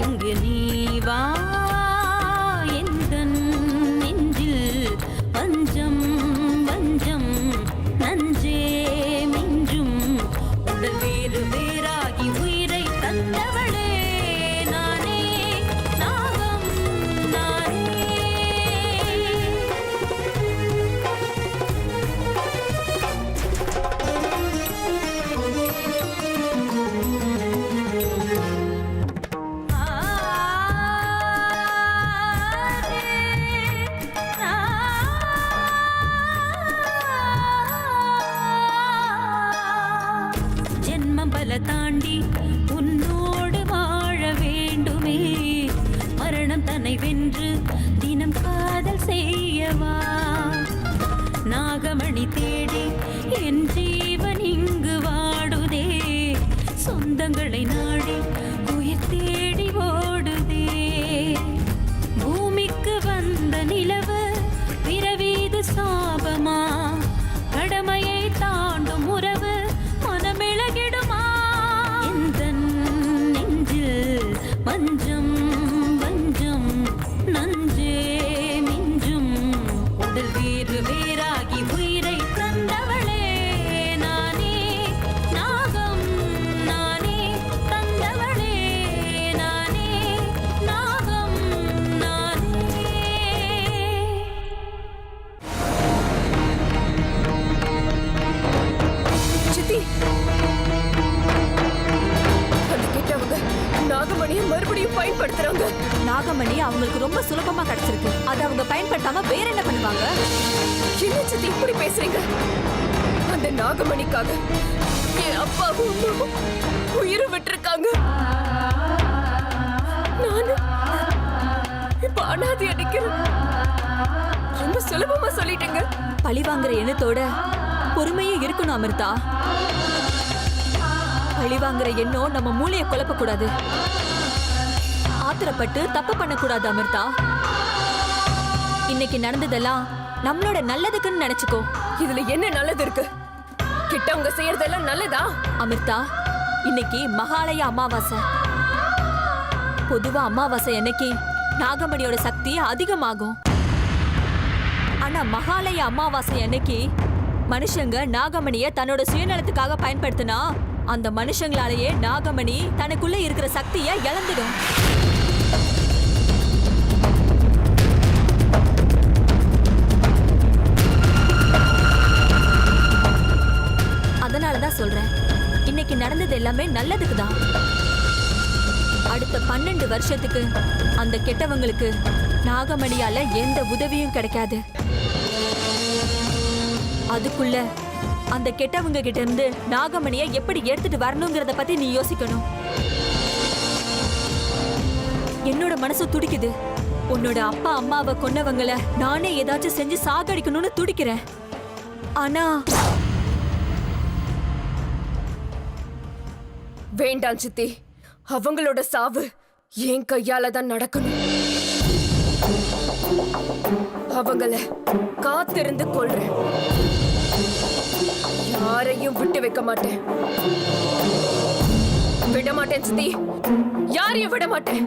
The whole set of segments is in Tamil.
இங்கு நீ வா எந்தன் நெஞ்சில் பஞ்சம் வஞ்சம் நஞ்சே மிஞ்சும் உடல் வேறு வேறாகி உயிரை தந்தவளே நானே நாகம் நானே. ஜென்மம் பல தாண்டி உன்னோடு வாழ வேண்டுமே மரணம் தன்னை வென்று தினம் காதல் செய்யவா நாகமணி தேடி என் ஜீவன் இங்கு வாடுதே சொந்தங்களை நாடி உயிர் தேடி ஓடுதே பூமிக்கு வந்த நிலவு பிறவீது சாபமா கடமையை தாண்டும் உறவு மனமிளகிடுமா எந்தன் நெஞ்சில் மஞ்சம் வஞ்சம் நஞ்சே மிஞ்சும் உடல் வேறு வேறாகி உயிரை தந்தவளே நானே நாகம் நானே தந்தவளே நானே நாகம் நானே. சித்தி, அந்த கெட்டவங்க நாகமணியை மறுபடியும் பயன்படுத்துறாங்க. நாகமணி அவங்களுக்கு ரொம்ப சுலபமா கிடைச்சிருக்கு. அதை அவங்க பயன்படுத்தாம வேற என்ன பண்ணுவாங்க? என்ன சித்தி இப்படி பேசுறீங்க? அந்த நாகமணிக்காக என் அப்பாவும் அம்மாவும் உயிரை விட்டுருக்காங்க. நானு இப்ப அனாதை அடிக்கிறேன். ரொம்ப சுலபமா சொல்லிட்டேங்க. பழி வாங்குற எண்ணத்தோட பொறுமையும் இருக்கணும் அமிர்தா. பழி வாங்குற எண்ணம் நம்ம மூளையை குழப்ப கூடாது. ஆத்திரப்பட்டு தப்பு பண்ணக்கூடாது அமிர்தா. இன்னைக்கு நடந்ததெல்லாம் நம்மளோட நல்லதுக்குன்னு நினைச்சுக்கோ. இதுல என்ன நல்லது இருக்கு? கிட்டவங்க செய்யறதெல்லாம் நல்லதா? அமிர்தா, இன்னைக்கு மகாலய அமாவாசை. பொதுவா அமாவாசை அன்னைக்கு நாகமணியோட சக்தி அதிகமாகும். ஆனா மகாலய அமாவாசை அன்னைக்கு மனுஷங்க நாகமணிய தன்னோட சுயநலத்துக்காக பயன்படுத்தினா அந்த மனுஷங்களாலேயே நாகமணி தனக்குள்ள இருக்கிற சக்தியை இழந்துடும். அதனாலதான் சொல்றேன், இன்னைக்கு நடந்தது எல்லாமே நல்லதுக்கு தான். அடுத்த 12 வருஷத்துக்கு அந்த கெட்டவங்களுக்கு நாகமணியால எந்த உதவியும் கிடைக்காது. அதுக்குள்ள அந்த கெட்டவங்க கிட்ட இருந்து நாகமணியை எப்படி எடுத்துட்டு வரணுங்கிறத பத்தி நீ யோசிக்கணும். என்னோட மனசு துடிக்குது. உன்னோட அப்பா அம்மாவை கொன்னவங்கள நானே ஏதாச்சும் செஞ்சு சாகடிக்கணும்னு துடிக்கிறேன். ஆனா வேண்டாம் சித்தி, அவங்களோட சாவு என் கையால தான் நடக்கணும். அவங்கள காத்திருந்து கொள்றேன். யாரையும் விட்டு வைக்க மாட்டேன். விட மாட்டேன் சித்தி, யாரையும் விட மாட்டேன்.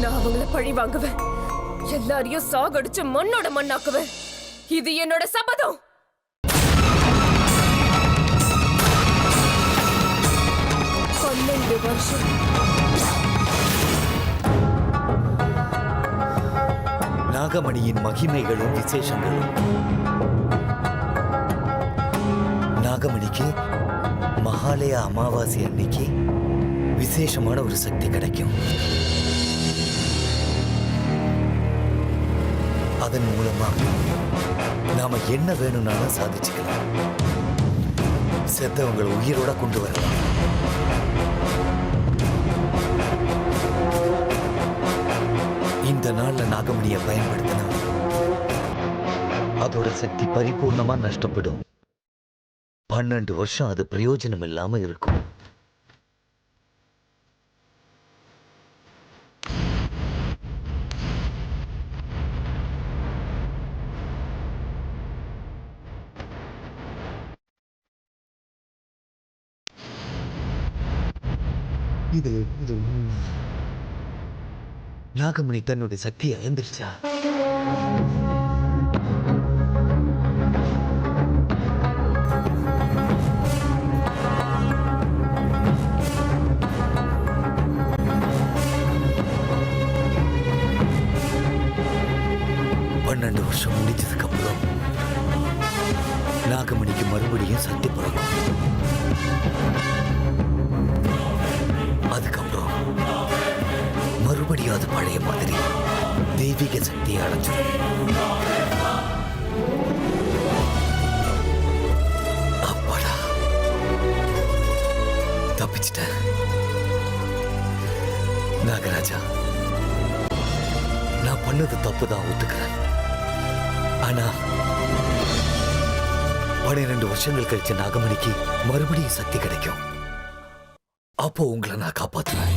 நான் அவங்கள பழி வாங்குவேன். எல்லாரையும் சாகடிச்சு மண்ணோட மண்ணாக்குவேன். இது என்னோட சபதம். வருஷம் நாகமணியின் மகிமைகளும் விசேஷங்களும். நாகமணிக்கு மகாலய அமாவாசை அன்னைக்கு விசேஷமான ஒரு சக்தி கிடைக்கும். அதன் மூலமா நாம என்ன வேணும்னாலும் சாதிச்சுக்கலாம். செத்தவங்களை உயிரோட கொண்டு வரலாம். இந்த நாள்ல நாகமணியை பயன்படுத்தினா அதோட சக்தி பரிபூர்ணமா நஷ்டப்படும். 12 வருஷம் அது பிரயோஜனம் இல்லாம இருக்கும். நாகமணி தன்னுடைய சக்தியை எழுந்திருச்சா? பன்னெண்டு வருஷம் முடிஞ்சதுக்கு அப்புறம் நாகமணிக்கு மறுபடியும் சக்தி பிறக்கும். அதுக்கப்புறம் மறுபடியும் அது பழைய மாதிரி தெய்வீக சக்தியை அடைஞ்சிடும். அப்பாடா, தப்பிச்சிட்டேன். நாகராஜா, நான் பண்ணது தப்பு தான், ஒத்துக்கிறேன். ஆனா 12 வருஷங்கள் கழிச்ச நாகமணிக்கு மறுபடியும் சக்தி கிடைக்கும். அப்போ உங்களை நான் காப்பாத்துவேன்.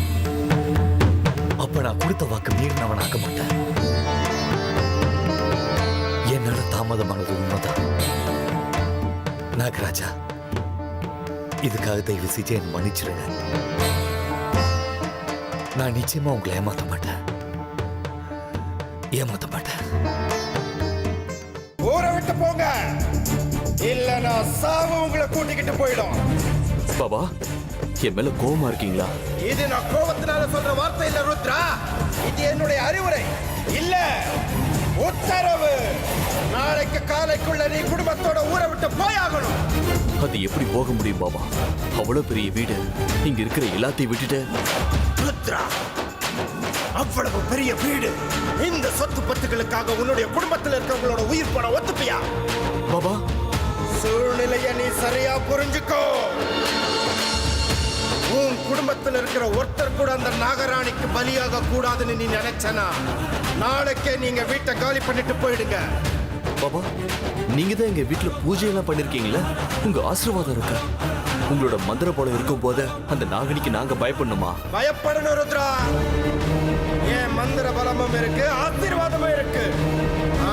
அப்ப நான் கொடுத்த வாக்கு மீறினவன் ஆக மாட்டேன். என்னால தாமதமானது உண்மைதான். நாகராஜா, இதுக்காக தயவு செஞ்சு என்னை மன்னிச்சிருங்க. நான் நிச்சயமா உங்களை ஏமாத்த மாட்டேன். ஊரை விட்டு போங்க, இல்ல நான் சாவு உங்களை கூட்டிக்கிட்டு போயிடும். பாபா, என் மேல கோவமா இருக்கீங்களா? இது நான் கோபத்தினால சொல்ற வார்த்தை இல்ல ருத்ரா, இது என்னுடைய அறிவுரை இல்ல உத்தரவு. நாளைக்கு காலைக்குள்ள நீ குடும்பத்தோட ஊரை விட்டு போயாகணும். அது எப்படி போக முடியும் பாபா? அவ்வளவு பெரிய வீடு, இங்க இருக்கிற எல்லாத்தையும் விட்டுட்டு. ருத்ரா, அவ்வளவு பெரிய வீடு, இந்த சொத்து பத்துகளுக்காக உன்னுடைய குடும்பத்தில் இருக்கிறவங்களோட உயிர் போன ஒத்துப்பியா? பாபா, சூழ்நிலைய நீ சரியா புரிஞ்சுக்கோ. உன் குடும்பத்தில் இருக்கிற ஒருத்தர் கூட அந்த நாகராணிக்கு பலியாக கூடாதுன்னு நீ நினைச்சனா நாளைக்கே நீங்க வீட்டை காலி பண்ணிட்டு போயிடுங்க. பாபா, நீங்க தான் எங்க வீட்டுல பூஜை எல்லாம் பண்ணிருக்கீங்களா? உங்க ஆசீர்வாதம் இருக்கா? உங்களோட மந்திர போல இருக்கும் போது அந்த நாகனிக்கு நாங்க பயப்படணுமா? பயப்படணும் ருத்ரா. என் மந்திர பலமும் இருக்கு, ஆசீர்வாதமும் இருக்கு.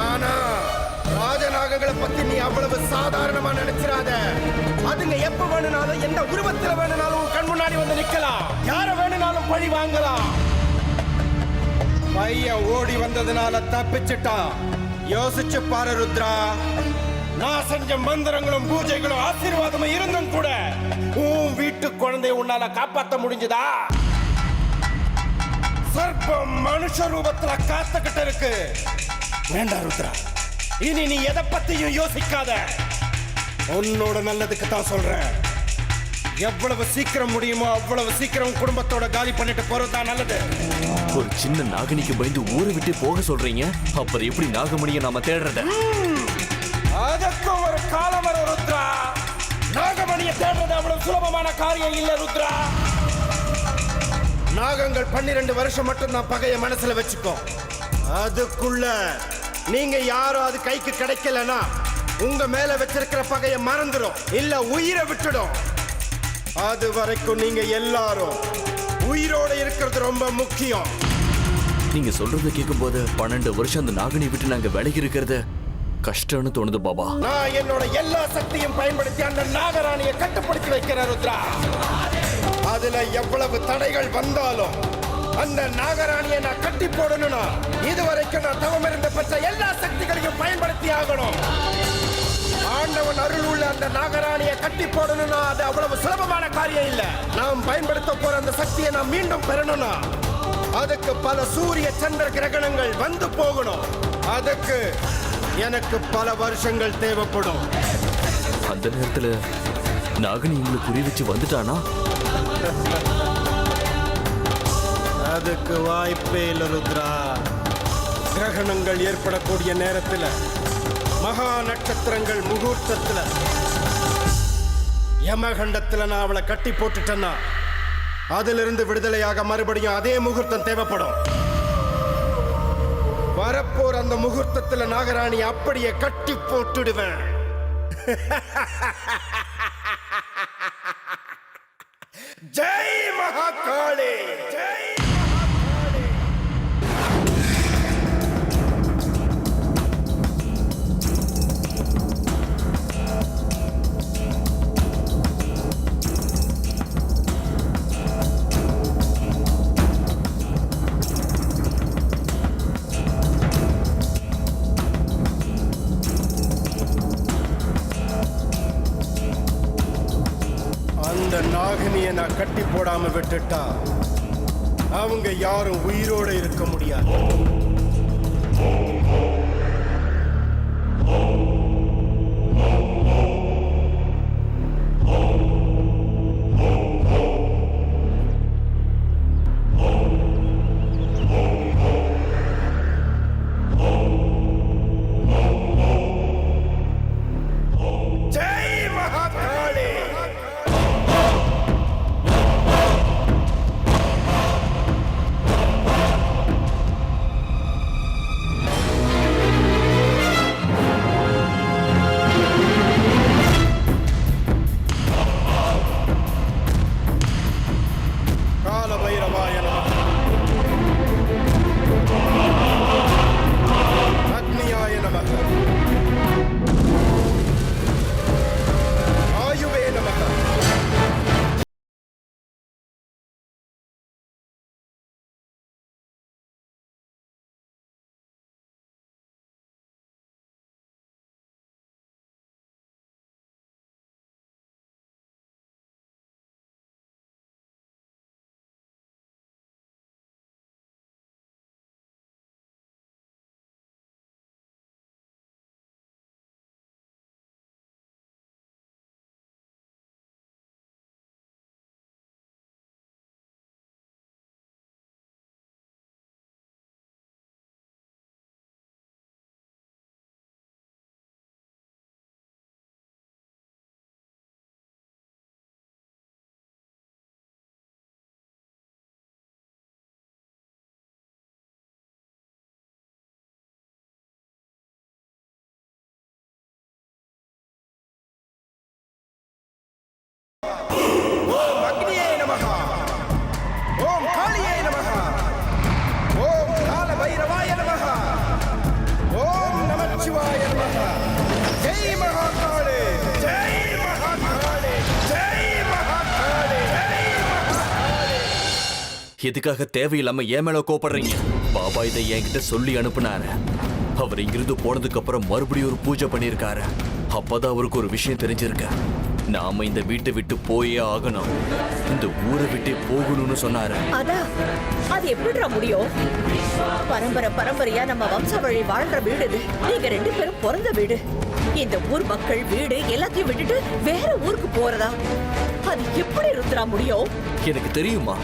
ஆனா ராஜநாகங்களை பத்தி நீ அவ்வளவு சாதாரணமா நினைச்சிராத. அதுங்க எப்ப வேணும்னாலும் எந்த உருவத்துல வேணும்னாலும் உன் கண் முன்னாடி வந்து நிக்கலாம். யார வேணும்னாலும் பழி வாங்கலாம். பையன் ஓடி வந்ததுனால தப்பிச்சுட்டான். யோசிச்சு பாரு ருத்ரா. நான் செஞ்ச மந்திரங்களும் பூஜைகளும் ஆசீர்வாதமும் இருந்தும் கூட உன் வீட்டு குழந்தைய உன்னால காப்பாற்ற முடிஞ்சதா? சர்ப்பம் மனுஷ ரூபத்துல காத்துக்கிட்டு இருக்கு. வேண்டாம் ருத்ரா, இனி நீ எதை பத்தியும் யோசிக்காத. உன்னோட நல்லதுக்கு தான் சொல்றேன். எவ்வளவு சீக்கிரம் முடியுமோ அவ்வளவு சீக்கிரம் குடும்பத்தோட காலி பண்ணிட்டு போறதுதான் நல்லது. ஒரு சின்ன நாகனிக்கு பயந்து ஊரை விட்டு போக சொல்றீங்க, அப்புறம் எப்படி நாகமணியை நாம தேடுறத? அதற்கும் ஒரு காலம் வரும் ருத்ரா. நாகமணியை தேடுறது அவ்வளவு சுலபமான காரியம் இல்ல ருத்ரா. நாகங்கள் 12 வருஷம் மட்டும் நான் பகைய மனசுல வச்சுக்கோ. அதுக்குள்ள நீங்க யாரும் அது கைக்கு கிடைக்கலனா உங்க மேல வச்சிருக்கிற பகைய மறந்துடும், இல்ல உயிரை விட்டுடும். அது வரைக்கும் நீங்க எல்லாரும் உயிரோட இருக்கிறது ரொம்ப முக்கியம். நீங்க சொல்றத கேட்கும் போது 12 வருஷம் அந்த நாகனை விட்டு நாங்க விலகி இருக்கிறது கஷ்டம்னு தோணுது பாபா. நான் என்னோட எல்லா சக்தியும் பயன்படுத்தி அந்த நாகராணியை கட்டுப்படுத்தி வைக்கிறேன் ருத்ரா. அதுல எவ்வளவு தடைகள் வந்தாலும் அந்த நாகராணியை நான் கட்டி போடணும்னா இதுவரைக்கும் நான் தவம் இருந்து பெற்ற எல்லா சக்திகளையும் பயன்படுத்தி ஆகணும். ஆண்டவன் அருள் உள்ள அந்த நாகராணியை கட்டி போடணும்னா அது அவ்வளவு சுலபமான காரியம் இல்ல. நாம் பயன்படுத்த போற அந்த சக்தியை நான் மீண்டும் பெறணும்னா அதுக்கு பல சூரிய சந்திர கிரகணங்கள் வந்து போகணும். அதுக்கு எனக்கு பல வருஷங்கள் தேவைப்படும். அந்த நேரத்துல நாகனி எங்களை குறி வச்சு வந்துட்டானா? அதுக்கு வாய்ப்பே இல்ல ருத்ரா. கிரகணங்கள் ஏற்படக்கூடிய நேரத்தில், மகா நட்சத்திரங்கள் முகூர்த்தத்தில், யமகண்டத்தில் நான் அவளை கட்டி போட்டுட்டேன்னா அதிலிருந்து விடுதலையாக மறுபடியும் அதே முகூர்த்தம் தேவைப்படும். வரப்போர் அந்த முகூர்த்தத்தில் நாகராணி அப்படியே கட்டி போட்டுடுவேன். ஜெய் மகாகாளி, ஜெய். நாகினியை நான் கட்டி போடாம விட்டுட்டா அவங்க யாரும் உயிரோட இருக்க முடியாது. ஜெய் மகாகாளி. காலபைரவாய நமः. அக்னியாய நமः. ஆயுவே நமः. ஓம் அக்னியே நமः. ஓம் காளியே நமः. ஓம் காலபைரவாய நமः. ஓம் நமச்சிவாய நமः. ஜெய் மகாகாளி. ஜெய் மகாகாளி. ஜெய் மகாகாளி. ஜெய் மகாகாளி. எதுக்காக தேவையில்லாம ஏன் மேல கோபப்படுறீங்க? பாபா இதை என்கிட்ட சொல்லி அனுப்புனாரு. அவர் இங்கிருந்து போனதுக்கு அப்புறம் மறுபடியும் ஒரு பூஜை பண்ணியிருக்காரு. அப்பதான் அவருக்கு ஒரு விஷயம் தெரிஞ்சிருக்கு. நாம இந்த வீட்டை விட்டு போயே ஆகணும், இந்த ஊரை விட்டே போகணும்னு சொன்னாரு. அதான் அது எப்படிடா முடியும்? பரம்பரை பரம்பரையா நம்ம வம்சாவழி வாழ்ற வீடு இது. நீங்க 2 பேரும் பிறந்த வீடு. இந்த ஊர் மக்கள் வீடு எல்லாத்தையும் விட்டுட்டு வேற ஊருக்கு போறதா? அது எப்படி ருத்ரா முடியும்? எனக்கு தெரியுமா,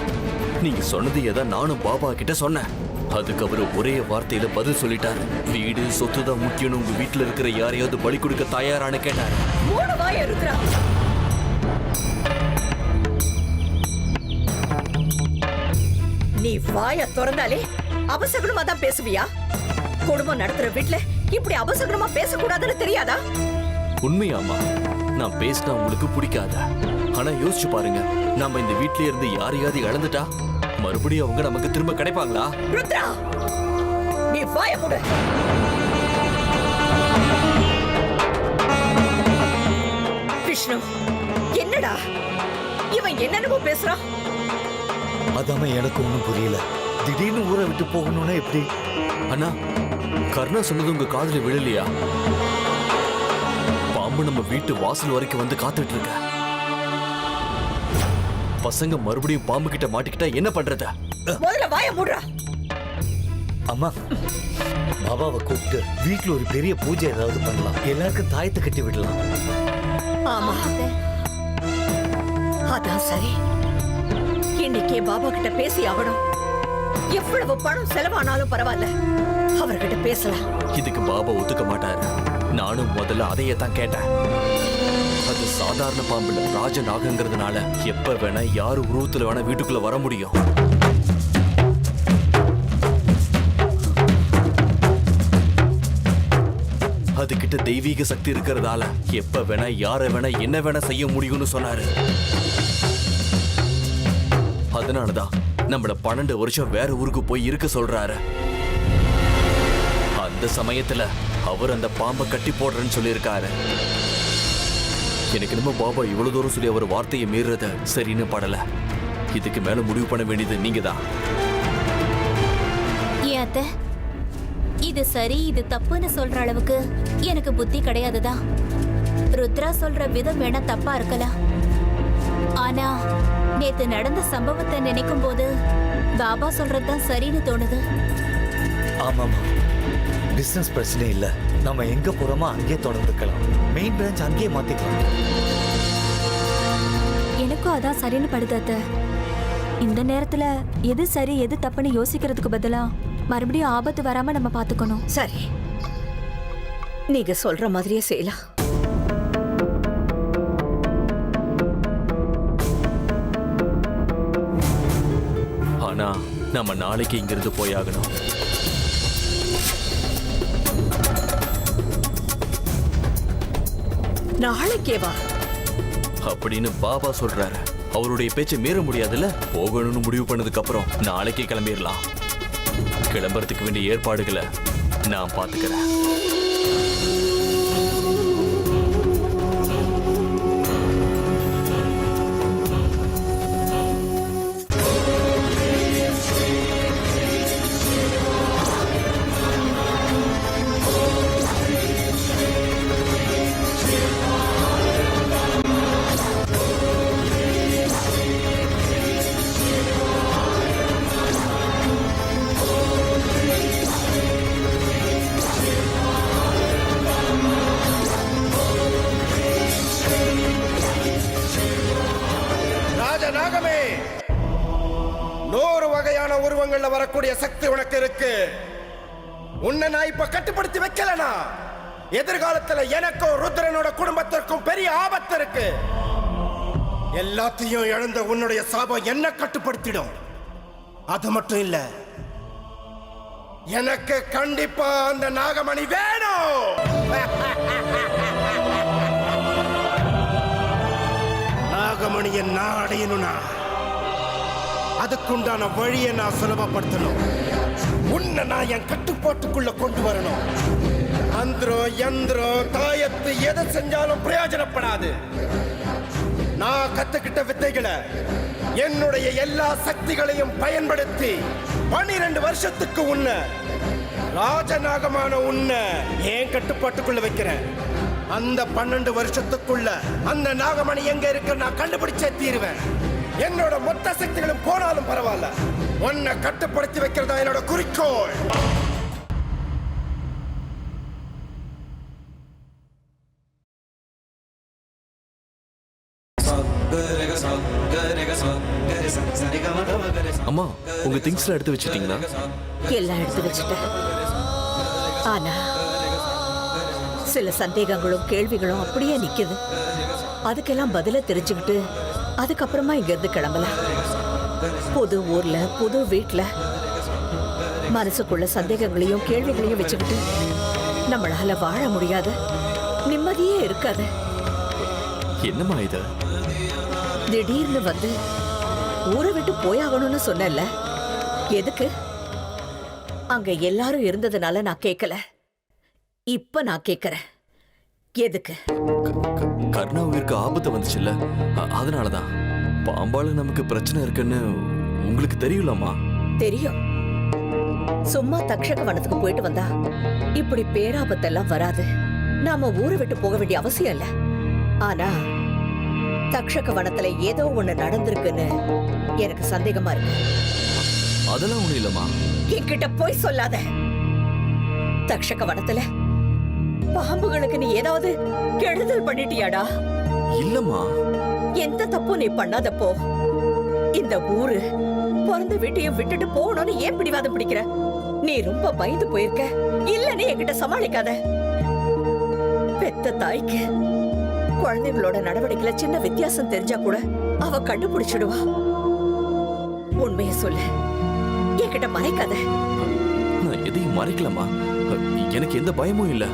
நீங்க சொன்னது எதா நானும் பாபா கிட்ட சொன்னேன். அதுக்கு அவரு ஒரே வார்த்தையில பதில் சொல்லிட்டாரு. வீடு சொத்து தான் முக்கியம், உங்க வீட்டுல இருக்கிற யாரையாவது பலி கொடுக்க தயாரானு கேட்டாரு. மூணு வாய ருத்ரா. நீ வாய திறந்தாலே அபசகுணமா தான் பேசுவியா? குடும்பம் நடத்துற வீட்டுல இப்படி அபசகுணமா பேசக்கூடாதுன்னு தெரியாதா? உண்மையாமா, நான் பேசினா உங்களுக்கு பிடிக்காதா? ஆனா யோசிச்சு பாருங்க, நாம இந்த வீட்ல இருந்து யாரையாவது இழந்துட்டா மறுபடியும் அவங்க நமக்கு திரும்ப கிடைப்பாங்களா? ருத்ரா, நீ வாய மூடு. விஷ்ணு, என்னடா இவன் என்னென்னமோ பேசுறான்? அதாம எனக்கு ஒண்ணும் புரியல. திடீர்னு ஊரை விட்டு போகணும்னா எப்படி? அண்ணா, கர்ணா சொன்னது உங்க காதுல விழலையா? பாம்பு நம்ம வீட்டு வாசல் வரைக்கும் வந்து காத்துட்டு இருக்க. பசங்க மறுபடியும் பாம்பு கிட்ட மாட்டிக்கிட்டா என்ன பண்றது? முதல்ல வாய மூடுறா. அம்மா, பாபாவை கூப்பிட்டு வீட்டுல ஒரு பெரிய பூஜை ஏதாவது பண்ணலாம். எல்லாருக்கும் தாயத்தை கட்டி விடலாம். ஆமா, அதான் சரி. இன்னைக்கே பாபா கிட்ட பேசி ஆகணும். எவ்வளவு பணம் செலவானாலும் பரவாயில்ல, அவர்கிட்ட பேசலாம். இதுக்கு பாபா ஒத்துக்க மாட்டாரு. நானும் முதல்ல அதையே தான் கேட்டேன். அது சாதாரண பாம்புல ராஜநாகங்கிறதுனால எப்ப வேணா யாரு உருவத்துல வேணா வீட்டுக்குள்ள வர முடியும். அதுகிட்ட தெய்வீக சக்தி இருக்கிறதால எப்ப வேணா யார வேணா என்ன வேணா செய்ய முடியும்னு சொன்னாரு. அதனாலதான் நம்மள 12 வருஷம் வேற ஊருக்கு போய் இருக்க சொல்றாரு. அந்த சமயத்துல அவர் அந்த பாம்பை கட்டி போடுறேன்னு சொல்லியிருக்காரு. எனக்கு நம்ம பாபா இவ்வளவு தூரம் சொல்லி அவர் வார்த்தையை மீறத சரின்னு படல. இதுக்கு மேல முடிவு பண்ண வேண்டியது நீங்க தான். ஏன் அத்தை, இது சரி இது தப்புன்னு சொல்ற அளவுக்கு எனக்கு புத்தி கிடையாதுதான். ருத்ரா சொல்ற விதம் வேணா தப்பா இருக்கலாம். ஆனா நேத்து நடந்த சம்பவத்தை நினைக்கும் போது பாபா சொல்றதுதான் சரின்னு தோணுது. ஆமாமா, பிசினஸ் பிரச்சனை இல்ல. நம்ம எங்க போறோமோ அங்கேயே தொடர்ந்துக்கலாம். மெயின் பிரான்ச் அங்கேயே மாத்திக்கலாம். எனக்கும் அதான் சரின்னு படுது அத்தை. இந்த நேரத்துல எது சரி எது தப்புன்னு யோசிக்கிறதுக்கு பதிலா மறுபடியும் ஆபத்து வராம நம்ம பாத்துக்கணும். சரி, நீங்க சொல்ற மாதிரியே செய்யலாம். ஆனா நம்ம நாளைக்கு இங்கிருந்து போயாகணும். நாளைக்கேவா? அப்படின்னு பாபா சொல்றாரு. அவருடைய பேச்சை மீற முடியாதுல்ல. போகணும்னு முடிவு பண்ணதுக்கு அப்புறம் நாளைக்கே கிளம்பிடலாம். கிளம்புறதுக்கு வேண்டிய ஏற்பாடுகளை நான் பாத்துக்கிறேன். ராஜநாகமே, 100 வகையான உருவங்கள்ல வரக்கூடிய சக்தி உனக்கு இருக்கு. உன்னை நான் இப்ப கட்டுப்படுத்தி வைக்கலனா எதிர்காலத்துல எனக்கும் ருத்ரனோட குடும்பத்திற்கும் பெரிய ஆபத்து இருக்கு. எல்லாத்தையும் இழந்த உன்னுடைய சாபம் என்ன கட்டுப்படுத்திடும். அது மட்டும் இல்ல, எனக்கு கண்டிப்பா அந்த நாகமணி வேணும். நாகமணியை நான் அடையணும்னா அதுக்குண்டான வழியை நான் சுலபப்படுத்தணும். உன்னை நான் என் கட்டுப்பாட்டுக்குள்ள கொண்டு வரணும். மந்திரம், யந்திரம், தாயத்து எதை செஞ்சாலும் பிரயோஜனப்படாது. நான் கத்துக்கிட்ட வித்தைகளை, என்னுடைய எல்லா சக்திகளையும் பயன்படுத்தி 12 வருஷத்துக்கு உன்னை, ராஜநாகமான உன்னை என் கட்டுப்பாட்டுக்குள்ள வைக்கிறேன். அந்த 12 வருஷத்துக்குள்ள அந்த நாகமணி எங்க இருக்கு நான் கண்டுபிடிச்சே தீருவேன். என்னோட மொத்த சக்திகளும் போனாலும் பரவாயில்ல, உன்னை கட்டுப்படுத்தி வைக்கிறதா என்னோட குறிக்கோள். அம்மா, உங்க திங்ஸ்ல எடுத்து வச்சிட்டீங்களா? எல்லாம் எடுத்து வச்சுட்டேன். ஆனா சில சந்தேகங்களும் கேள்விகளும் அப்படியே நிக்குது. அதுக்கெல்லாம் பதில தெரிஞ்சுக்கிட்டு அதுக்கப்புறமா இங்க இருந்து கிளம்பலாம். புது ஊர்ல புது வீட்டுல மனசுக்குள்ள சந்தேகங்களையும் கேள்விகளையும் வச்சுக்கிட்டு நம்மளால வாழ முடியாது, நிம்மதியே இருக்காது. என்னம்மா இது? திடீர்னு வந்து ஊரை விட்டு போயாகணும்னு சொன்னல, எதுக்கு? அங்க எல்லாரும் இருந்ததுனால நான் கேட்கல. இப்ப நான் கேட்கிறேன், எதுக்கு? கர்ணா உயிருக்கு ஆபத்து வந்துச்சுல்ல, அதனாலதான். பாம்பால நமக்கு பிரச்சனை இருக்குன்னு உங்களுக்கு தெரியலம்மா? தெரியும். சும்மா தக்ஷக வனத்துக்கு போயிட்டு வந்தா இப்படி பேராபத்தெல்லாம் வராது. நாம ஊரை விட்டு போக வேண்டிய அவசியம் இல்ல. ஆனா தக்ஷக வனத்துல ஏதோ ஒண்ணு நடந்திருக்குன்னு எனக்கு சந்தேகமா இருக்கு. அதெல்லாம் ஒண்ணு இல்லம்மா. என்கிட்ட போய் சொல்லாத. தக்ஷக வனத்துல பாம்புகளுக்கு நீ ஏதாவது கெடுதல் பண்ணிட்டியாடா? இல்லம்மா. எந்த தப்பும் நீ பண்ணாதப்போ இந்த ஊரு பிறந்த வீட்டையும் விட்டுட்டு போகணும்னு ஏன் பிடிவாதம் பிடிக்கிற? நீ ரொம்ப பயந்து போயிருக்க. இல்லன்னு என்கிட்ட சமாளிக்காத. பெத்த தாய்க்கு குழந்தைங்களோட நடவடிக்கையில சின்ன வித்தியாசம் தெரிஞ்சா கூட அவ கண்டுபிடிச்சிடுவா. உண்மையை சொல்லு, என்கிட்ட மறைக்காத. நான் எதையும் மறைக்கலம்மா. எனக்கு எந்த பயமும் இல்ல.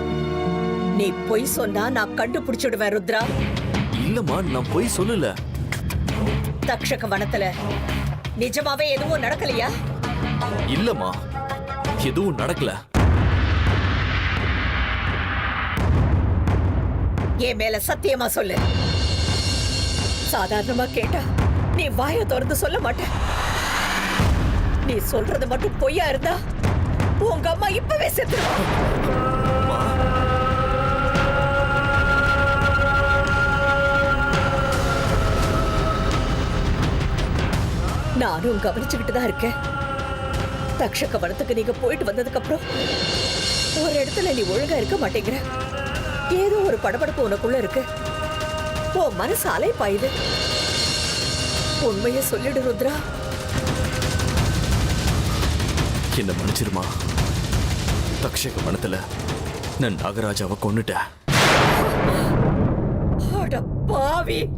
நீ பொய் சொன்னா நான் கண்டுபிடிச்சிடுவேன் ருத்ரா. இல்லம்மா, நான் பொய் சொல்லல. தக்ஷக வனத்துல நிஜமாவே எதுவும் நடக்கலையா? இல்லம்மா, எதுவும் நடக்கல. என் மேல சத்தியமா சொல்லு. சாதாரணமா கேட்டா நீ வாயை திறந்து சொல்ல மாட்ட. நீ சொல்றது மட்டும் பொய்யா இருந்தா உங்க அம்மா இப்பவே செத்துருவா. நானும் கவனிச்சுக்கிட்டு தான் இருக்கேன். தக்ஷக வனத்துக்கு நீங்க போயிட்டு வந்ததுக்கு அப்புறம் ஒரு இடத்துல நீ ஒழுங்கா இருக்க மாட்டேங்கிற. ஏதோ ஒரு படபடப்பு உனக்குள்ள இருக்கு. உன் மனசு அலை பாயுது. உண்மையை சொல்லிடு ருத்ரா. என்ன மன்னிச்சிருமா. தக்ஷக வனத்துல நான் நாகராஜாவை கொன்னுட்டேன். அட பாவி!